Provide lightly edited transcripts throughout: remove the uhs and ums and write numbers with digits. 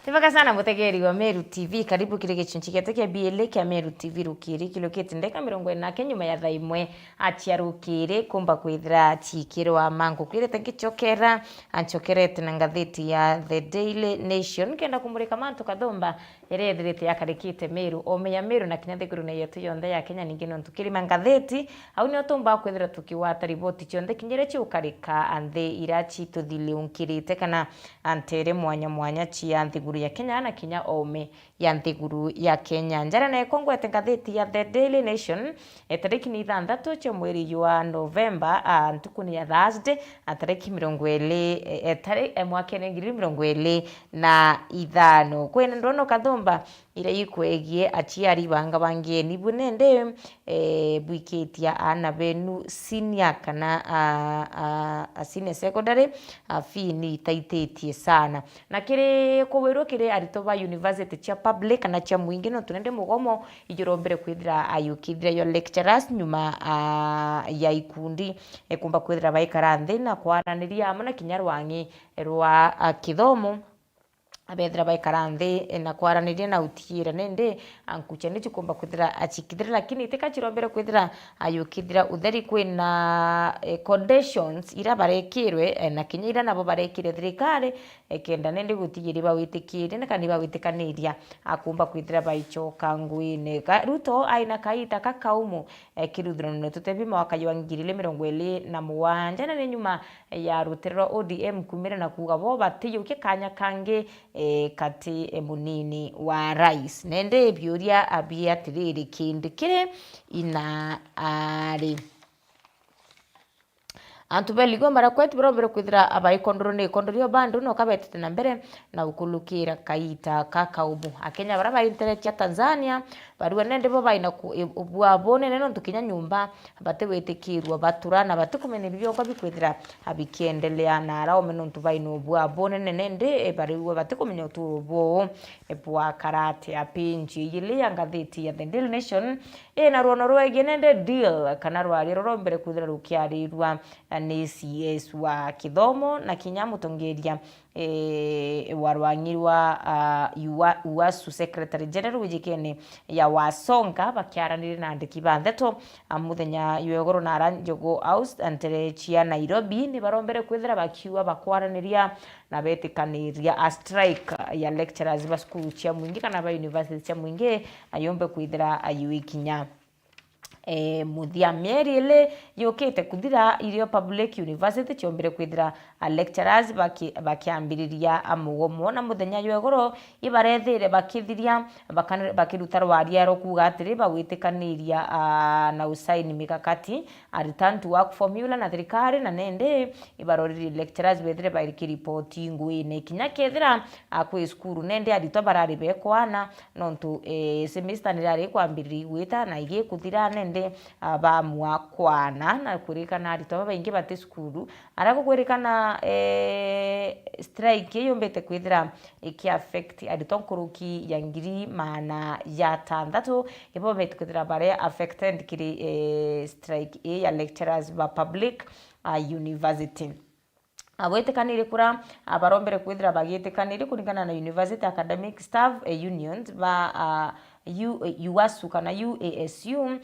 Tivaka sana mutegeri wa Meru TV, karibu kile gicunci gete kia BLA kia Meru TV rukiri kilokete ndeka 40 nyuma ya thaa imwe acia rukiri kumba kwithira cikirwa mangu kwirete ngicokera ancokerete na ngatheti ya The Daily Nation kenda kumurika mantu kathomba irethirite yakarikite Meru omeya Meru na kinya thiguru na yetu yonthe ya Kenya ningi no tukirima ngatheti au ni otumba kwithira tukiwata riboti cionthe kinyire ciukarika anthe irachi tuthili unkirite kana antere mwanya cia thiguru ya Kenya na kinya ome ya thiguru ya Kenya njara na ekongwete ngatheti ya The Daily Nation tariki ni 6 cia mweri wa November ntuku ni ya Thursday tariki 20 mwaka 2025 na ithano kwene ndono kathomba ire ikwegie aciari banga bangeni bunende bwikitia ana benu senior kana senior secondary fini taitetie sana na kire kuwiro kire arito ba university cia public na cia mwingi no tunende mugomo ijirombere kwithira ayukithira yo lecturers nyuma ya ikundi kumba kwithira baikara nthi na kwaraniria amana kinyarwangi rwa kithomo abethira baikara nthi na kwaraniria na utira nende ankuchene chikumba kwithira achikithira lakini itikachirombere kwithira ayukithira utheri kwina conditions ira barekirwe na kinya ira nabo barekire thirikari kenda nende gutigiri bawitikire na kaniba witikaniria akumba kwithira baichoka ngwine ruto aina kaita kakaumu kiruthirano tutebi mwaka wa 2027 na nyuma ya ruterero ODM kumira na kuga bo batiyuke kanya kange kati munini wa rais nende biuria abia tiriri kindikire ina ari antubeligo mara kwetu birobere kwithira abaikondoro ne kondorio bandu no kabetete na mbere na ukulukira kaita kakaumu akenya baraba internet ya Tanzania baruwa nende bo baina bwabone neno tukinya nyumba batewetekirwa baturana batukumene bibyo kwa bikwithira abikiendelea na ara omeno tubaino bwabone nende bariwe batukumenya tubo bwa karate apinji yili ya ngatheti ya The Daily Nation na ruono rwege nende deal kana rwari rorombere kwithira rukiarirwa ni CS wa kithomo na kinya mutongeria warwangirwa UASU Secretary General wijikene ya wasonga bakiaranire na andiki bantheto muthenya yegoro na aranjogo house antere chia Nairobi ni barombere kwithira bakiwa bakwaraniria na betikaniria a strike ya lecturers ba school chia mwingi kana ba university chia mwingi ayombe kwithira ayuikinya muthia mieri ile yokete kuthira irio public university chombere kwithira lecturers bakiambiriria amugomo na muthenya yegoro ibarethire bakithiria bakiruta rwaria ro kuga atiri bawitikaniria na usaini mikakati a return to work formula na thirikari na nende ibaroriri lecturers bethire bairiki report ngwine kinya kethira kwi skuru nende arito barari bekwana nontu semester nirari kwambiriri gwita na ige kuthira nende bamwa kwana na kurikana arito baingi bate skuru arako kurikana strike yombete kwithira iki affect arito nkuruki ya ngiri mana ya tandatu ibo bete kwithira bare affected kiri strike ya lecturers ba public university abwetekanire kura abarombere kwithira bagitekanire kuringana na university academic staff unions ba UASU kana UASU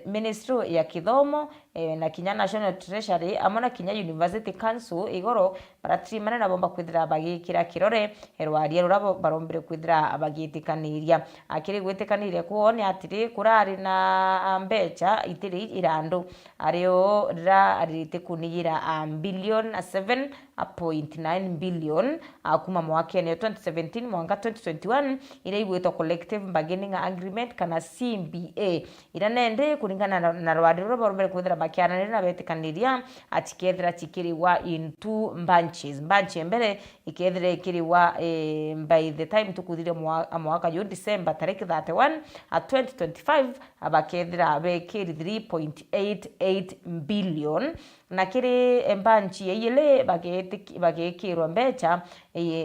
Ministry ya kithomo na kinya National Treasury amona kinya University Council igoro baratrimana na bomba kwithira bagikira kirore rwaria rurabo barombere kwithira abagitikaniria akiri gwitikaniria kuone atiri kurari na mbecha itiri irandu ario rarite kunira billion 7.9 billion kuma mwaka ni 2017 mwaka 2021 ile igwetwa collective bargaining agreement kana CBA ira nende kuringana na rwari ruro barombere kwithira bakianana na betikaniria atikethira tikiri wa into bunches mbere ikethira ikiri wa by the time tukuthire mwaka yo December tariki 31 2025 abakethira bekiri 3.88 billion na kiri embanchi yele bagekirwa mbecha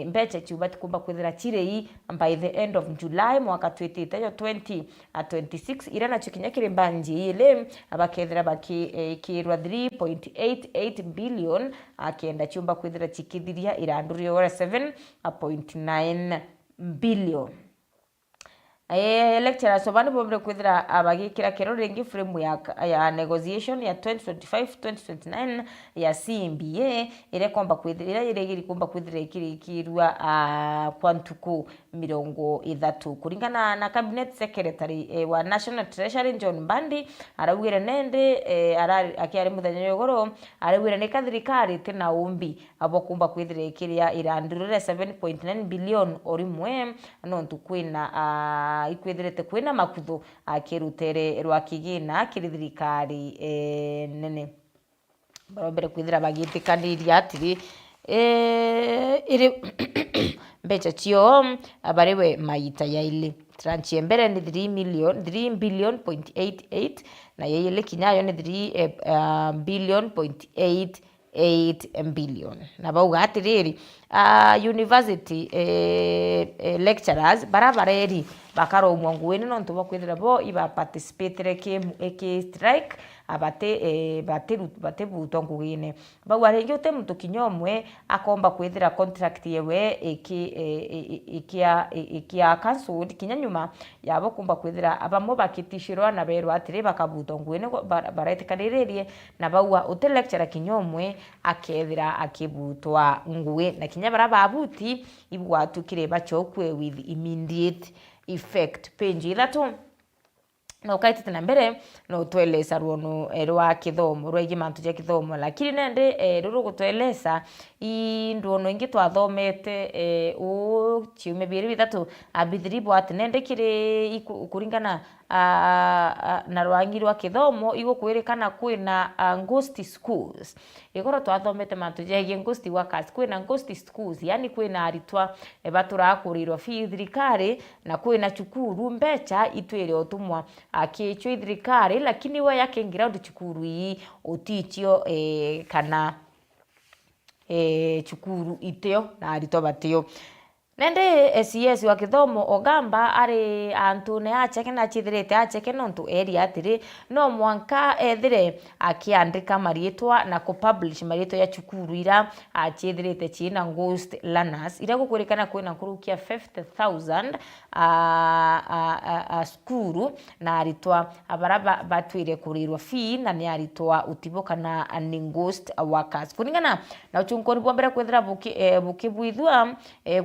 mbecha chuba tikumba kwithira chirei by the end of July mwaka twitite yo 2026 ira na chikinya kiri mbanji yele abakethira bakirwa 3.88 billion akenda chumba kwithira chikithiria irandurio 7.9 billion. Lecturers obani bombre kwithira abagikira kero ringi frame ya negotiation ya 2025-2029 ya CMBA ire komba kwithira ire komba kwithira ikirikirwa kwa ntuku 30 kuringana na cabinet secretary wa National Treasury John Mbandi arawire nende akiari muthenya yogoro arawire ni kathirikari tina umbi abo kumba kwithira ikiria irandurire 7.9 billion orimwe no ntukwina ikwithirite kwina makutho akirutere rwa kigina kiri thirikari nene barombere kwithira bagitikaniria atiri iri mbecha cio abariwe maita yaili tranche mbere ni 3 billion point 88 na yele kinyayo ni 3 billion point 88 billion na bauga atiriri university lecturers barabareri bakaro mwanguweni no ntuba kwithira bo iba participate ke strike abate buto ngugine bagwa rengi ute muntu kinyomwe akomba kwithira contract yewe ikia cancelled kinyanyuma yabo kumba kwithira abamo bakitishirwa na berwa atire bakabuto ngugine baraitikaniririe na bagwa ute lecturer kinyomwe akethira akibutwa nguwe na kinya barababuti ibwatu kireba chokwe with immediate effect penji ithatu no kaitite na mbere no twelesa ruono rwa kithomo rwa igimantu ja kithomo lakini nende ruru gutwelesa nduono ingi twathomete chiume biri bitatu abithiribo ati nende kiri kuringana na rwangi rwa kithomo igukwirikana kwina ghost schools igoro twathomete mantu jegi ghost workers kwina ghost schools yani kwina aritwa baturakurirwa fi thirikari na kwina cukuru mbecha itwire otumwa akichwe thirikari lakini we yake ground cukuru ii utichio kana cukuru iteo na aritwa batio nende SES wa kithomo ogamba ari antune acheke na chithirite acheke nontu area atiri no mwanka ethire akiandika marietwa na kupublish marietwa ya cukuru ira achithirite china ghost learners ira gukurikana kwina kurukia 50,000 skuru na aritwa abara batwire kurirwa fee na ni aritwa utiboka na ni ghost workers kuningana na uchunkoni bwambere kwithira bukibwithwa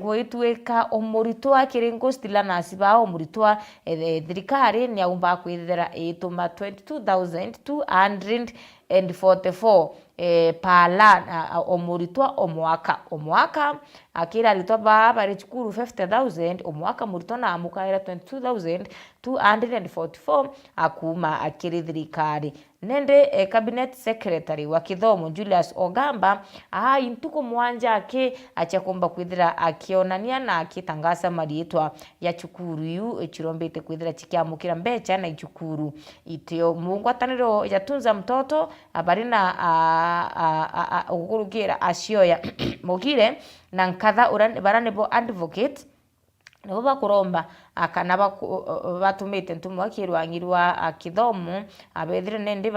gwitweka omuritwa kiri ghost learners ba omuritwa thirikari ni aumba kwithira ituma 22,244 pala omuritwa omwaka akira aritwa bari cukuru 50,000 omwaka muritwa na amukaira 22,244 akuma akiri thirikari nende cabinet secretary wa kithomo Julius Ogamba intuko mwanja ake achakomba kwithira akionania na akitangasa marietwa ya cukuru yu chirombete kwithira chikiamukira mbecha na ichukuru itio mungwataniro yatunza mtoto abari na ugurugira acioya mugire na nkatha baranebo advocate nibo bakuromba akana batumite ntumwa kirwangirwa kithomo abethire nende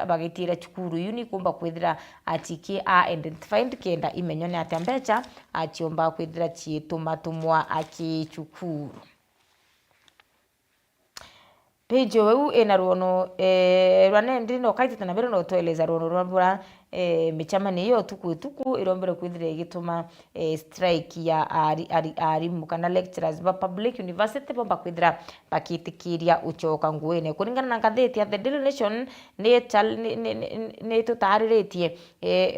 bagitira cukuru uni kumba kwithira atiki identified kenda imenyo ni atambecha achiomba kwithira chitumatumwa akichukuru pejo weu ena ruono rwanende no kaitite na mbere no tweleza ruono rwambura michamani yo tuku irombere kwithira igituma strike ya arimu kana lecturers ba public university bomba kwithira bakitikiria uchoka nguene kuringana na ngatheti ya The Daily Nation ne tutariritie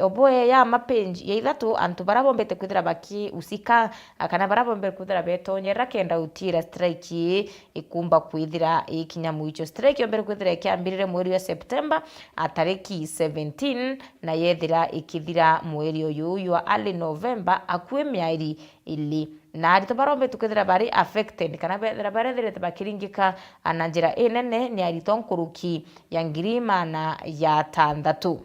oboe ya mapenji ya ithatu antu barabombete kwithira baki usika kana barabombere kwithira betonyera kenda utira strike ikumba kwithira ikinyamu icho strike yombere kwithira ikiambirire mweri wa September atariki 17 na yethira ikithira mweri uyu wa early November akwe miairi ili na arito barombe tukethira bari affected kana bethira barethire bakiringika na njira inene ni arito nkuruki ya ngirima na ya tandatu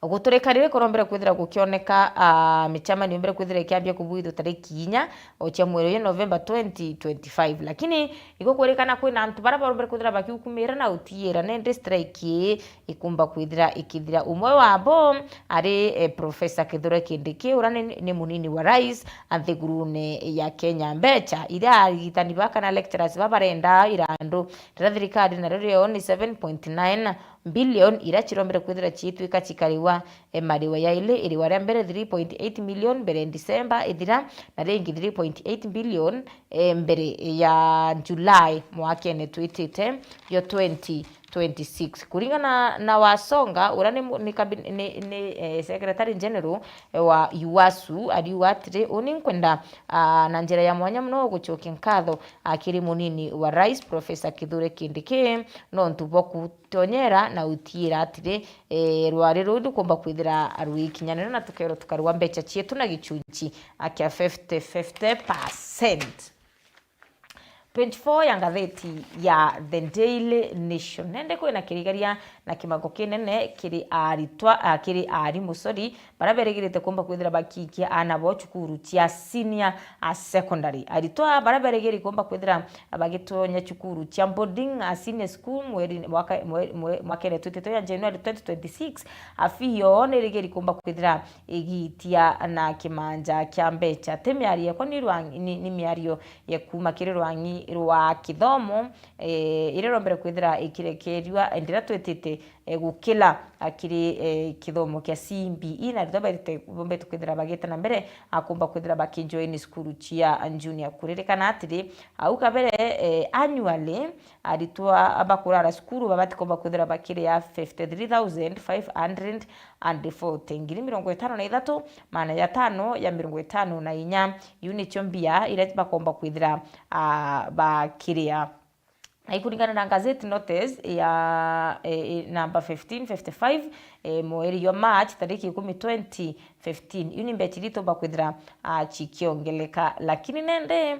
guturekarire kurombere kwithira gukioneka michama niombere kwithira ikiambia kubuithwo tariki 4 ocha mweri wa November 2025 lakini iko kwerekana kwina antu bara barombere kwithira bakiukumira na utiira nende strike ikumba kwithira ikithira umwe wabo ari Professor Kithure Kindiki urane ni munini wa rais anthigurune ya Kenya mbecha ira agitani baka na lecturers babarenda irandu thirikari na rero ni 7.9 billion ira chirombere kwithira chitwika chikariwa mariwa ya ile iri waria mbere 3.8 million mbere December ithira na rengi 3.8 billion mbere ya July mwaka ene twitite yo 2026 kuringana na Wasonga urane ni Secretary General wa UWASU aliwatire uninkwenda na njira ya mwanya mno guchokia nkatho akiri munini wa rais Professor Kithure Kindiki no ntubo kutonyera na utiira atire rwari rundu kumba kwithira rwikinyanira na tukero tukarwa mbecha chietu na gichunchi akia 50% Page 4 ya ngatheti ya The Daily Nation nende kwina kirigaria na kimago kinene kiri aritwa kiri arimu baraberegirite kumba kwithira bakikia anabo chukuru tia senior secondary aritwa baraberegiri kumba kwithira bagitonya chukuru tia boarding senior school mweri mwaka ile tutito ya January 2026 afio nerigeri kumba kwithira igitia na kimanja kya mbecha temiarie ko ni miario ya kuma kiri rwangi rwa kithomo irerombere kwithira ikirekerwa endira twetete gukila akiri kithomo kya CBE na ritoberite bombe tukwithira bageta na mbere akumba kwithira bakijoin school chia junior kuririkana atiri au kabere annually aritwa abakurara school babati komba kwithira bakire ya 53,540 ngiri 53 maana ya 5 ya 54 unit chombia ile bakomba kwithira bakiria Aikulingana na gazeti notice ya number 1555 mweri yo March tariki 10 2015 yuni mbechirito bakwithira chikiongeleka lakini nende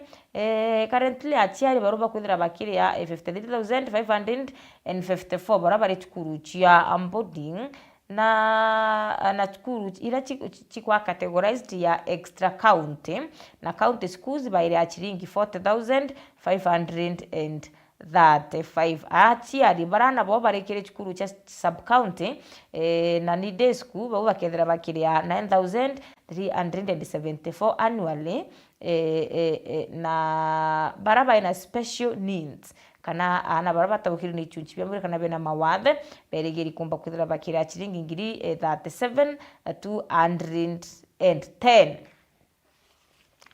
currently achiari baruba kwithira bakire ya 53,554 barabari chukuru chia onboarding na chukuru ila chikwa categorized ya extra county na county schools baire achiringi 40,535 achiari barana bo barekere chukuru cha sub county na ni day school bo bakethera bakiria 9,374 annually na baraba ina special needs kana ana baraba tabukiri ni chunchi bya kana bena mawathe beregeri kumba kwithira bakira chiringi ngiri 37,210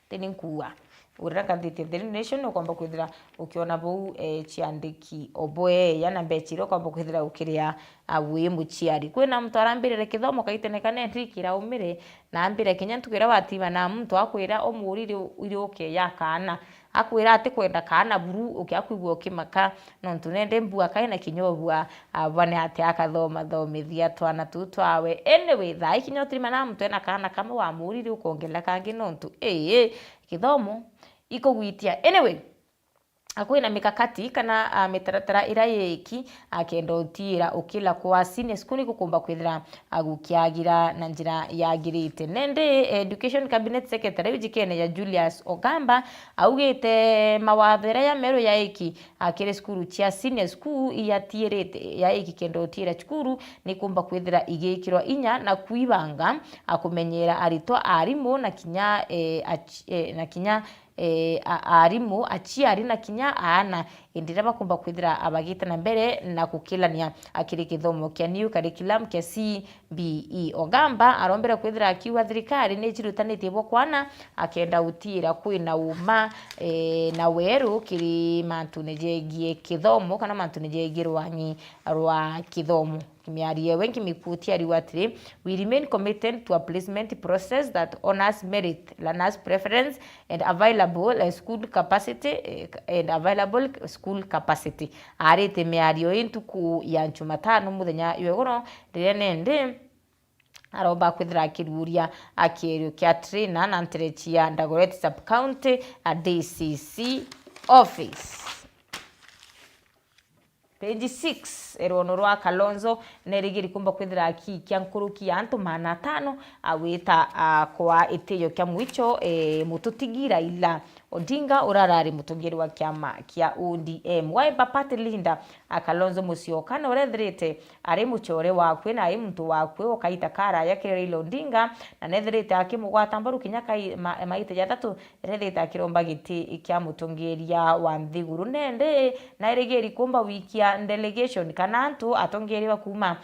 teninkuwa uraka ndite The Nation kwamba kwithira ukiona bau chiandiki oboe yana mbechiro kwamba kwithira ukiria awe muchiari kwena mtu arambirire kithomo kaitenekane ntrikira umire na ambire kinya ntukira watima na mtu akwira omurire iroke yakana akwira ati kwenda kana buru ukiakwigwa ukimaka no ntunende mbua kaina kinyobua bane ati akathoma thomithia twana tutwawe anyway thai kinyotrima na mtu ena kana kama wa murire ukongela kangi no ntu kithomo iko gwitia anyway akwina mikakati kana mitaratara ira yeki akenda utira ukila kwa senior school gukumba kwithira agukiagira na njira yagirite nende education cabinet secretary wijikene ya Julius Ogamba augite mawathera ya mero ya eki akire school chia senior school iyatirete ya eki kenda utira chukuru ni kumba kwithira igikirwa inya na kuibanga akumenyera arito arimu na kinya na kinya arimu achiari na kinya ana indira bakumba kwithira abagita na mbere na kukilania akiri kithomo kya new curriculum kya CBE Ogamba arombera kwithira akiwa thirikari ni chirutanite bo kwana akenda utira kwina uma na weru kiri mantu nejegie kithomo kana mantu nejegie rwa kithomo kimiarie wengi mikutia riwatri we remain committed to a placement process that honors merit learners preference and available school capacity arete miario intuku ya Jumatano muthenya yegoro rirenende aroba kwithira kiruria akierio kya trainer na nterechia Dagoretti sub county DCC office page 6 erono rwa Kalonzo nerigiri kumba kwithira akikia nkuruki antu 500 awita kwa iteyo kya mwicho mututigira ila Odinga urarari mutungiri wa kiama kia ODM Wiper Party Linda Kalonzo Musyoka no rethrite ari muchore wakwe na ari muntu wakwe okaita kara yake Raila Odinga na nethrite akimugwata mbaru kinyaka maite ya tatu rethrite akiromba giti kia mutungiria wa Nthiguru nende na irigeri kumba wikia delegation kana antu atongeriwa kuma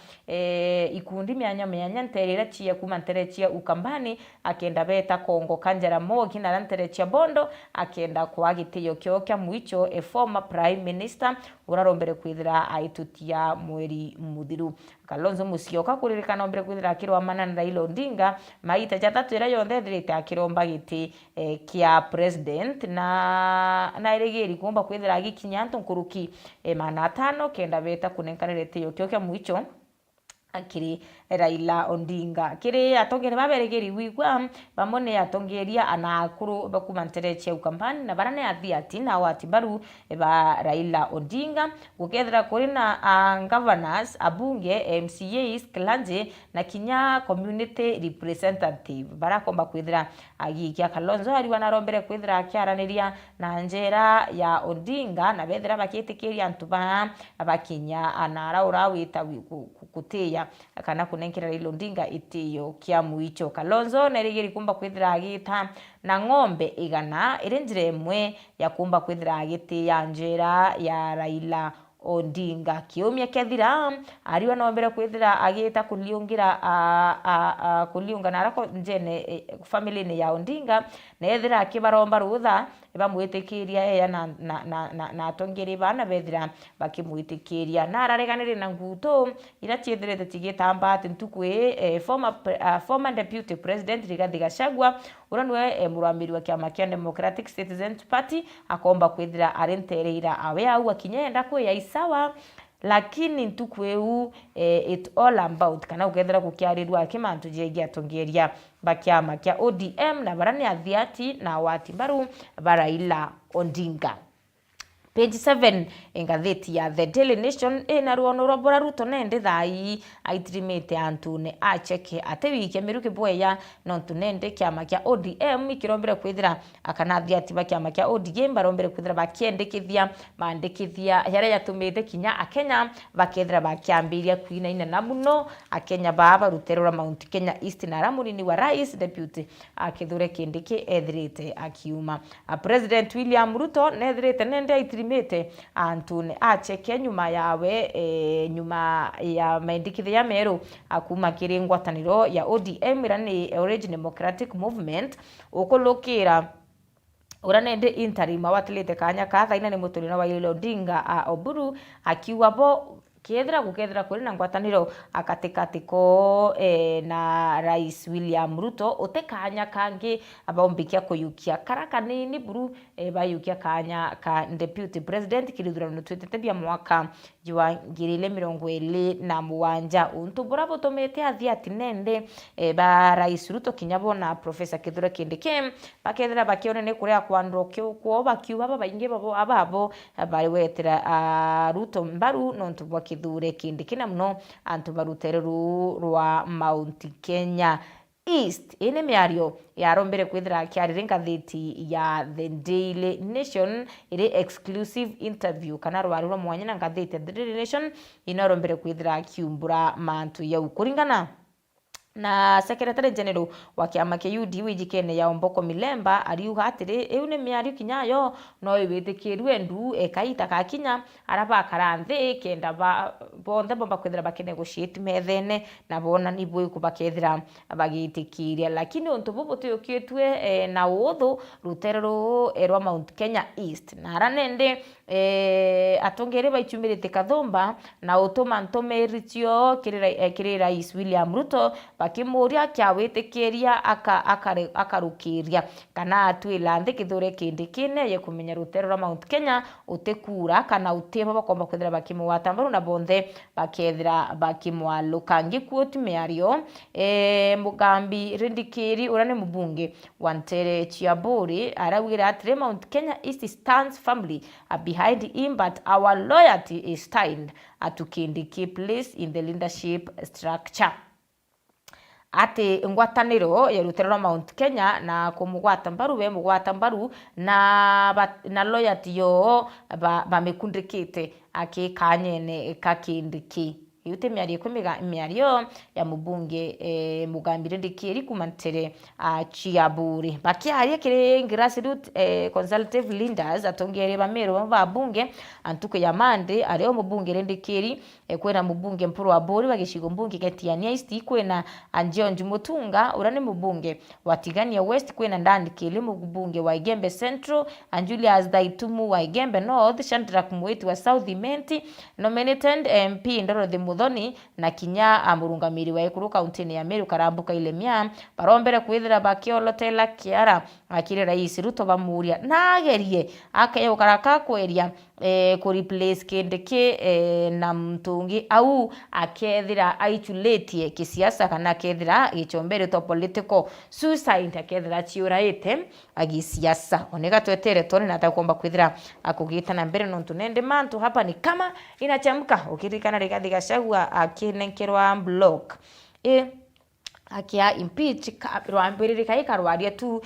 ikundi myanya nterera chia kuma nterechia Ukambani akenda beta Kongo Kanjara Mogi na nterechia Bondo akenda kwa gitiyo kyo kya mwicho former prime minister urarombere kwithira aitutia mweri muthiru Kalonzo Musyoka kuririkana ombere kwithira akirwa manana Raila Odinga maita ya tatu ira yonthe thirite akiromba giti kia president na irigeri kumba kwithira agikinya antu nkuruki 500 kenda beta kunenkanire tiyo kyo kya mwicho akiri Raila Odinga kiri atongere baberegeri wigwa bamone atongeria anakuru bakumanterechia Ukambani na barane athiati na watibaru ba Raila Odinga gukethira kuri na governors abunge MCAs klanje na kinya community representative barakomba kwithira agikia Kalonzo ari wanarombere kwithira akiaraniria na njera ya Odinga na bethira bakitikiria antuba abakinya anara urawita kutia kana kunenkira Raila Odinga itiyo kia mwicho Kalonzo nerigiri kumba kwithira agita na ng'ombe igana irenjire emwe ya kumba kwithira agiti ya njera ya Raila Odinga kiumia kethira ariwa nombere kwithira agita kuliungira kuliunga narako njene family ni ya Odinga nethira akibaromba rutha bamwitikiria eya na atongeri bana bethira bakimwitikiria na arareganire na nguto ira chiethirete tigitamba ati ntukwe former deputy president Rigathi Gachagua uranwe murwamiri wa kiama kia Democratic Citizens Party akomba kwithira arentereira awe au akinyenda kwe ya isawa lakini ntukweu it all about kana ukethera kukiarirwa kimantu jegi atongeria bakiama kia ODM na barani athiati na watimbaru Raila Odinga. Page 7 engatheti ya The Daily Nation na ruono robora Ruto nende thai aitirimete antune acheke atewike miruke boya nontu nende kiama kia ODM ikirombere kwithira akanathi atiba kiama kia ODM barombere kwithira bakiendekithia mandikithia yare yatumite kinya akenya bakethira bakiambiria kwinaina na muno akenya baba ruterura Mount Kenya East na ramuni wa rais deputy akithure kindiki ethirite akiuma President William Ruto nethirite nende mete antune acheke nyuma yawe nyuma ya maendikithia ya meru akuma kiri ngwataniro ya ODM irani Orange Democratic Movement ukolokira uranende interim watilite kanya katha ina ni muturina wa Raila Odinga Oburu akiwa bo kukethira kuri na ngwataniro akatikatiko na Rais William Ruto utekanya kangi abombikia kuyukia karaka nini buru bayukia kanya ka deputy president kirithurano twetete mwaka jwa 2027 untu burabo tomete athiati nende ba Rais Ruto kinyabo na Professor Kithure Kindiki bakethira bakione ne kuria kwandro kyo bakiuba bainge babo ababo bari wetera Ruto mbaru nontu Kithure Kindiki na mno antu barutereru rwa Mount Kenya East ine miario yarombere kwithira kiarire ngatheti ya The Daily Nation ire exclusive interview kana rwariro mwanya na ngatheti ya The Daily Nation inarombere kwithira kiumbura mantu ya ukuringana na Secretary General wa kiama kia UD wijikene ya Omboko Milemba ariuga atiri eune miario kinyayo no iwitikirwe ndu ekaita ka kinya araba karanthe kenda bonthe bomba kwithira bakinegotiate methene na bona nibwe kubakethira bagitikiria lakini onto bobo tuyokitwe na uthu ruterero erwa Mount Kenya East na aranende atongere baichumirite kathomba na utuma ntomeritio kiri Rais William Ruto bakimuria kyawitikiria akarukiria kana atwila nthi kithure kindi kine ye kumenya rutero rwa Mount Kenya utikura kana utiba bakomba kwithira bakimuwata mbaru na bonthe bakethira bakimwaluka ngikuoti miario mugambi rindikiri urane mubunge Wantere Chiaburi arawira atire Mount Kenya East stands firmly behind him, but our loyalty is tied to Kindiki place in the leadership structure. Ati ngwataniro ya rutero rwa Mount Kenya na kumugwata mbaru we mugwata mbaru na loyalty yo bamekundikite akikanyene kakindiki yute miario miario ya mubunge mugambire ndikiri kumantere Chiaburi bakiarie kire grassroots consultative leaders atongere bamero babunge antuko ya mande areo mubunge ndikiri kwena mubunge mpuru wa bori bagishigo mbunge ketiania East kwena Anjonju Mutunga urane mubunge watigania West kwena ndandi kile mubunge wa Igembe Central and Julius Daitumu wa Igembe North Shandrak Mweti wa South Imenti nominated MP Ndoro the Muthoni na kinya amurungamiri wa Ikuru kaunti ya Meru Karambuka Ilemia barombere kwithira bakiolotela kiara akire rais Ruto bamuria nagerie akayo karaka kweria ku replace Kindiki na mtungi au akethira aichuletie kisiasa kana akethira gichombere to political suicide akethira chiuraite agisiasa onega twetere tone natakomba kwithira akugita na mbere nontu nende mantu hapa ni kama inachamka ukirikana Rigathi Gachagua akinenkerwa block akia impeach rwambirika ikarwaria tu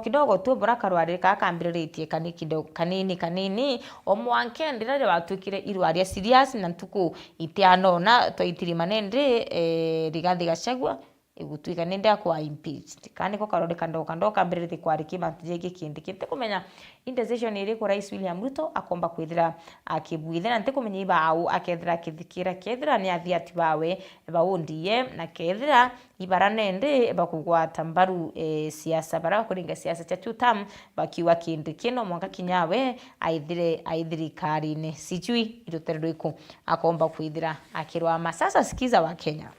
kidogo tu bora karwarika akambiriritie kanini omwankendira batukire irwaria serious na ntuku itiano na toitirimanende Rigathi Gachagua igutwika nende akwa impeached kandi ko karode kando kambiriritie kwariki mantije Kindiki kumenya indecision iri ko Rais William Ruto akomba kwithira akibwithira nte kumenya ibao akethira kithikira kethira ni athiati bawe baundie na kethira ibaranende bakugwata mbaru siasa bara kuringa siasa cha tutam bakiwa Kindiki no mwaka kinyawe aithire karine sijui iroterero iku akomba kwithira akirwa masasa sikiza wa Kenya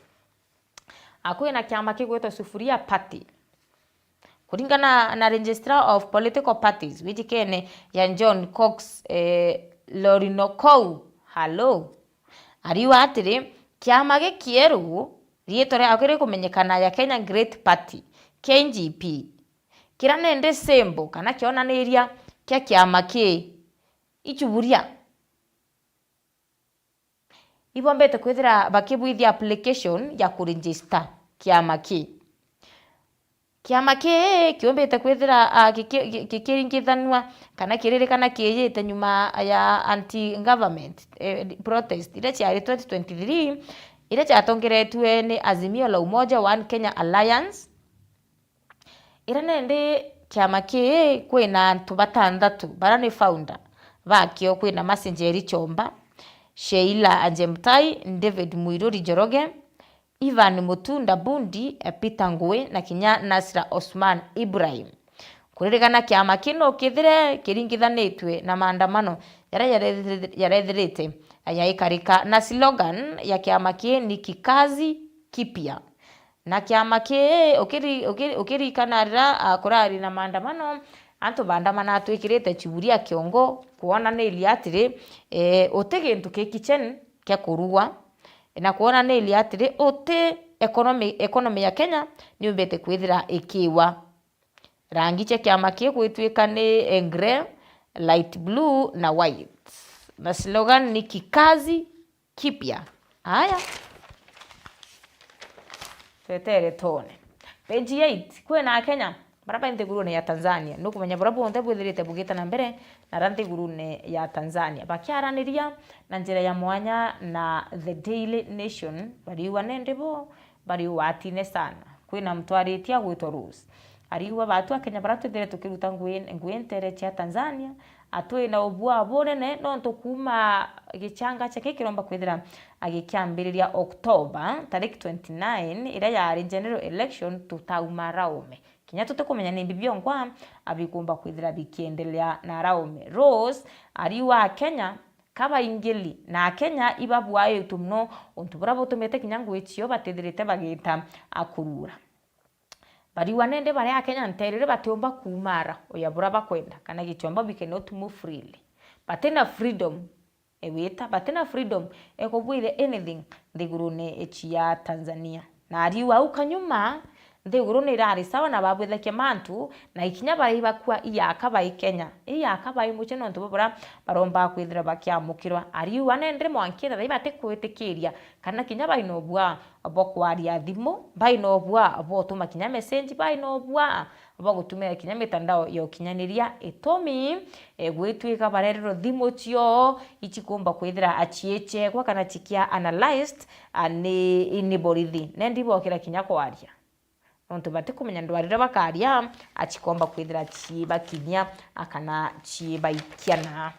akuwe na kiama kigwetwa Sufuria Party kuringana na Registrar of Political Parties witikene ya John Cox Lorinokou halo ariwa atire kiama gikieru rietore akire kumenyekana ya Kenya Great Party KNGP kiranende sembo kana kionaniria kya kiama ki ichuburia ibombete kwithira bakibwithia application ya kuregister kiama ki kiombete kwithira kikiringithanwa kana kiririkana kiyete nyuma ya anti government protest ile ya 2023 ile yatongeretwe ni Azimio la Umoja One Kenya Alliance iranende kiama ki kwina antu batandatu barani founder bakio kwina Masinjeri Chomba Sheila Anjemtai, David Muiruri Joroge, Ivan Mutunda Bundi, Peter Ngwe na kinya Nasra Osman Ibrahim. Kuririkana kiama kino kithire kiringithanitwe na maandamano yarethirite ayaikarika na slogan ya kiama ki ni kikazi kipya. Na kiama ki ukirikanarira kurari na maandamano anto bandamana atwikirite chiburia kiongo kuona neli atire otegentu ke kitchen kya kurua na kuona neli atire ote economy ya Kenya ni umbete kwithira ikiwa rangi cha kiama ki gwitwika ni engre light blue na white na slogan ni kikazi kipya haya tetere tone page 8 kwena Kenya baraba ntegurune ya Tanzania nukumenya barabo onte bwithirite bugita na mbere na rantegurune ya Tanzania bakiaraniria na njira ya mwanya na The Daily Nation bariwa nendebo bariwa atine sana kwina mtwaritia gwitwa Rose ariwa batu akenya baratwithire tukiruta ngwentere cha Tanzania atwe na obua bonene no ntokuma gichanga chake kiromba kwithira agikiambiriria October tariki 29 ira ya general election tutauma Raume kinya tutekumenya ni bibyongwa abikumba kwithira bikiendelea na Raume Rose ariwa Kenya kaba ingeli na Kenya ibabwaye tumno ontubura botumete kinyangu ichio batethirite bagita akurura bari wanende bare ya Kenya nterere batiomba kumara oyabura bakwenda kana gichomba we cannot move freely batena freedom ewita batena freedom ekobwire anything ndigurune echia Tanzania na ariwa ukanyuma ndigurune irari sawa na babwetheke mantu na ikinya bari bakwa iyaka bai Kenya iyaka bai muche no ntubura baromba kwithira bakiamukirwa ariwa nendre mwankira dai batekwetekeria kana kinya bai no bwa abokwaria thimo bai no bwa abotuma kinya message bai no bwa abagutumira kinya mitandao yo kinyaniria etomi gwitwika barerero thimo cio ichikumba kwithira achieche kwa kana chikia analyzed ni borithi nendi bokira kinya kwaria onto bate kumenya ndwarira bakaria achikomba kwithira chiba kinya akana chiba ikiana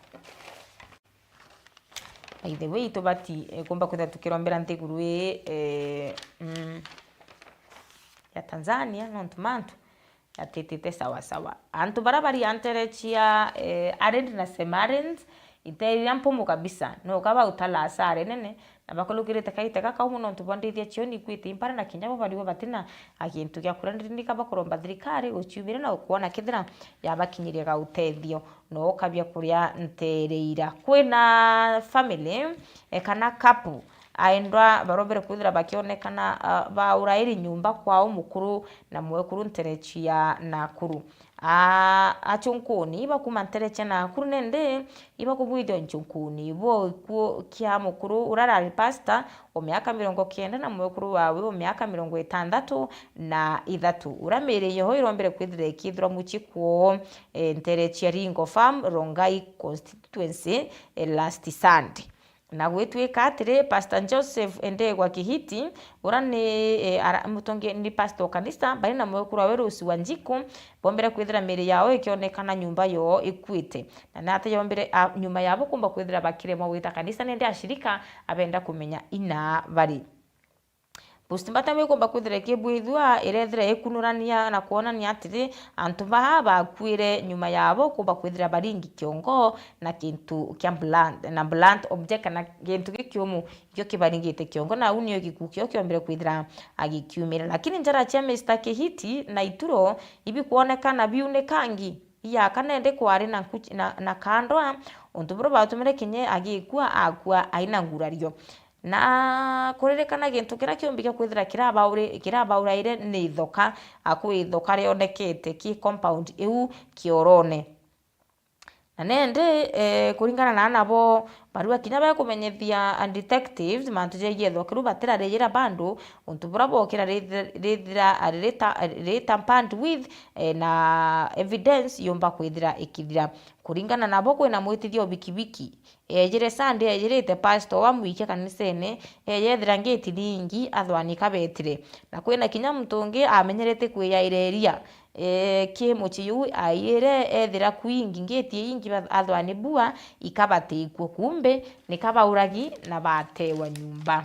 by the way to bati kumba kwithira tukirombera nteguru ya Tanzania nonto mantu yatetete sawa sawa antu barabari anterechia arendi na semarens iteria mpomo kabisa no kaba utala asare nene nabakolukirite kaite kaka umuntu ntubandithia chioni kwite impara na kinyabo bariwo batina agintu gya kurandiri kaba kuromba thirikari uchiubire na ukuona kithira yabakinyiria ga utethio no kabya kuria ntereira kwina family kana couple aendwa barobere kwithira bakionekana baurairi nyumba kwao mukuru na mwekuru nterechia Nakuru achunkuni bakuma nterechia Nakuru nende ibakubwithio nchunkuni bo kia mukuru urarari pastor o miaka 90 na mwekuru wawe o miaka 63 uramere yeho irombere kwithira kithiro muchikwo nterechia Ringo Farm Rongai constituency last Sunday na gwetwika atire Pastor Joseph Endegwa Kihiti urane mutonge ni pastor kanisa bari na mwekuru wawe Rusi Wanjiku bombere kwithira mere yao ikionekana nyumba yo ikwite na nate yombere nyuma yabo kumba kwithira bakiremo wita kanisa nende ashirika abenda kumenya ina bari Pustimbata wekomba kwithira kibwithwa irethira ekunurania na kuonania atiri antu bahaba kwire nyuma yabo kumba kwithira baringi kiongo na kintu kya blunt object na kintu gikiomu kyo kibaringite kiongo na unio gikukyo kyombere kwithira agikiumira lakini njara cha Mr. Kihiti na ituro ibi kuonekana biune kangi ya kanende kwari na kandwa ontuburo batumire kinye agikua akwa aina ngurario na kurerekana gintu kira kiombike kwithira kirabauraire ni thoka akwithoka rionekete ki compound eu kiorone na nende kuringana na nabo barua kinya ba kumenyethia and detectives mantuje yetho kiru batira rejera bando ontubura bokira reta tamped with na evidence yomba kwithira ikithira kuringana nabo kwina mwitithio bikibiki ejere Sunday ejerete pastor wa muike kanisene yethira ngeti lingi athwani kabetire na kwina kinya mtungi amenyerete kwiyaireria kimuchiyu aire ethira kuingi ngeti ingi athwani bua ikabatikwo kumbe nikabauragi na batewa nyumba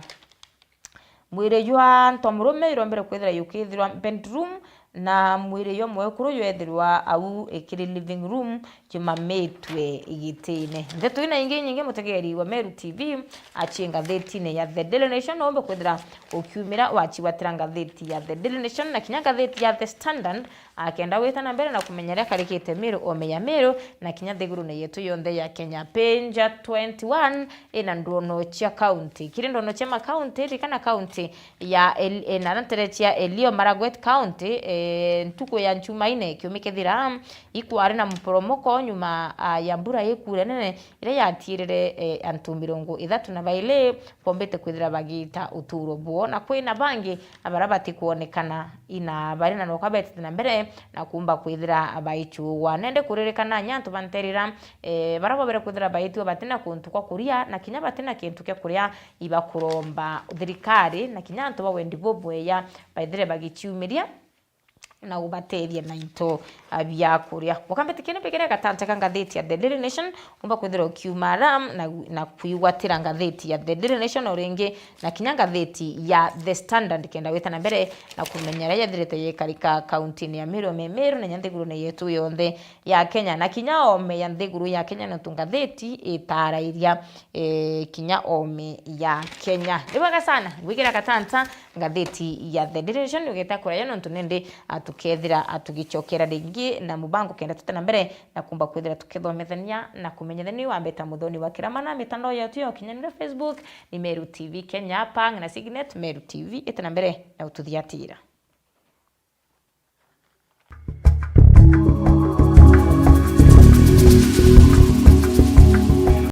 mwire jwa ntomurume irombere kwithira yukithirwa bedroom na mwire yo mwekuru yethirwa au ekiri living room kimametwe igitine ndeto ina ingi nyingi mutegeri wa Meru TV achinga thetine ya The Daily Nation ombe kwithira ukiumira wachiwatira ngatheti ya The Daily Nation na kinya ngatheti ya The Standard akenda wetana mbere na kumenyera karikite Meru omeya Meru na kinya thiguru ne yetu yonthe ya Kenya Penja 21 ina ndono cha county kirindono cha county kana county ya Naranterechia Elio Marakwet county ntuko ya Nchumaine kiumikethira ikwari na mporomoko nyuma ya mbura yekure nene ire yatirire antu 30 na baile pombete kwithira bagita uturo buo na kwina bangi abarabati kuonekana ina bari na nokabete na mbere na kumba kwithira abaichu wanende kurerekana nyantu banterira barabo bere kwithira baitu batina kuntu kwa kuria na kinya batina kintu kya kuria ibakuromba thirikari na kinyantu bawendi bobweya baithire bagichiumiria na ubaterie na into bya kuria mukambete kene pekere gatanta ngatheti ya The Daily Nation umba kwithira kiuma ram na kuigwatira ngatheti ya The Daily Nation oringi na kinya ngatheti ya The Standard kenda wetana mbere na kumenya raya thirete yekarika county ni ya Meru na nyanthiguru ne yetu yonthe ya Kenya na kinya ome ya nthiguru ya Kenya no tungatheti itarairia kinya ome ya Kenya ndibaga sana wigira gatanta ngatheti ya The Daily Nation ugeta kuraya no tunende tukethira atugichokera ringi na mubango kenda tutana mbere na kumba kwithira tukithomethania na kumenyethania wa mbeta muthoni wa kiramana mitandao yetu ya kinyanira Facebook ni Meru TV Kenya pang na Signet Meru TV itana mbere na ututhiatira